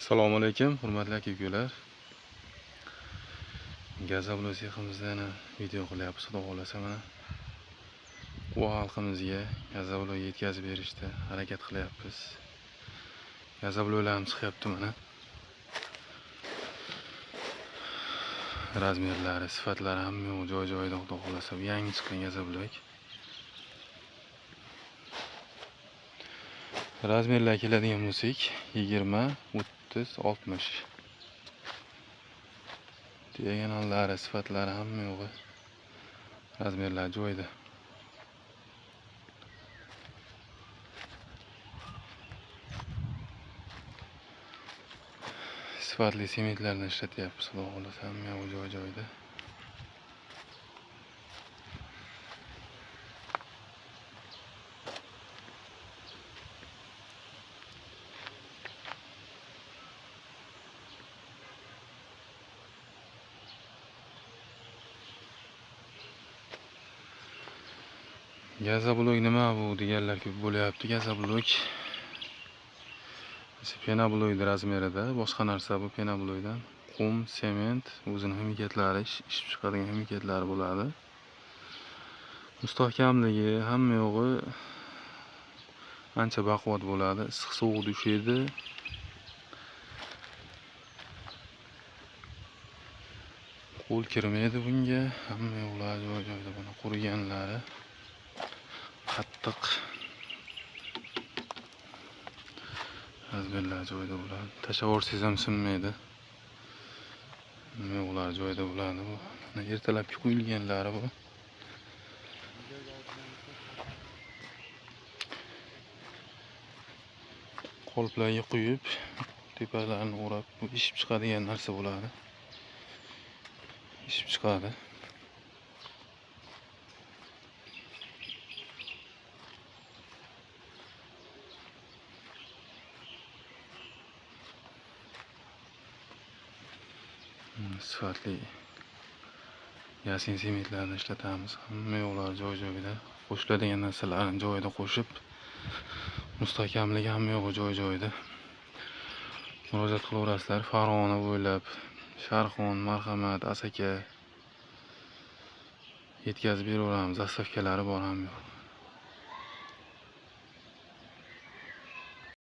Assalomu alaykum, hurmatli aka-ukalar. Gazablo seximizda yana video qilyapmiz, xudo xolasa mana. Bu xalqimizga gazablo yetkazib berishda harakat qilyapmiz. Gazablolarimiz chiqyapti mana. Razmerlari, sifatlari hamma joy-joyida, xudo xolasa. Yangi chiqqan gazablolar. Razmerlar keladigan bo'lsak, 20, 30, 60. Diagonallari, sifatlari hamma yo'g'i. Razmerlar joyida. Sifatli sementlarni ishlatyapmiz, xudo xolasa, hamma yo'g'i joy-joyida. Gazablok nima bu deganlar ko'p bo'lyapti. Gazablok penablok razmerida, boshqa narsa bu penablokdan. Qum, sement, o'zining ximikatlari, ishib chiqadigan ximikatlari bo'ladi. Mustahkamligi hamma yo'g'i ancha baquvvat bo'ladi. Issiq sovuq tushadi. Qo'l kirmaydi bunga. Hamma yo'qlar joy-joyida buni quriganlari. Qattiq razmerlar joyida bo'ladi. Tashavorsiz ham sinmaydi. Hamma yo'qlar joyida bo'ladi bu. Ertalabki qo'yilganlari bu. Qoliplarga quyib, tepalarini o'rab, ishib chiqadigan narsa bo'ladi. Ishib chiqadi. Sifatli yasin sementlarni ishlatamiz. Hamma yo'qlar joy-joyida. Qo'shiladigan narsalarni joyida qo'shib, mustahkamligi hamma yo'g'i joy-joyida. Murojaat qilaverasizlar. Farg'ona bo'ylab, Sharqon, Marhamat, Asaka yetkazib beraveramiz. Zastavkalari bor ham yo'q.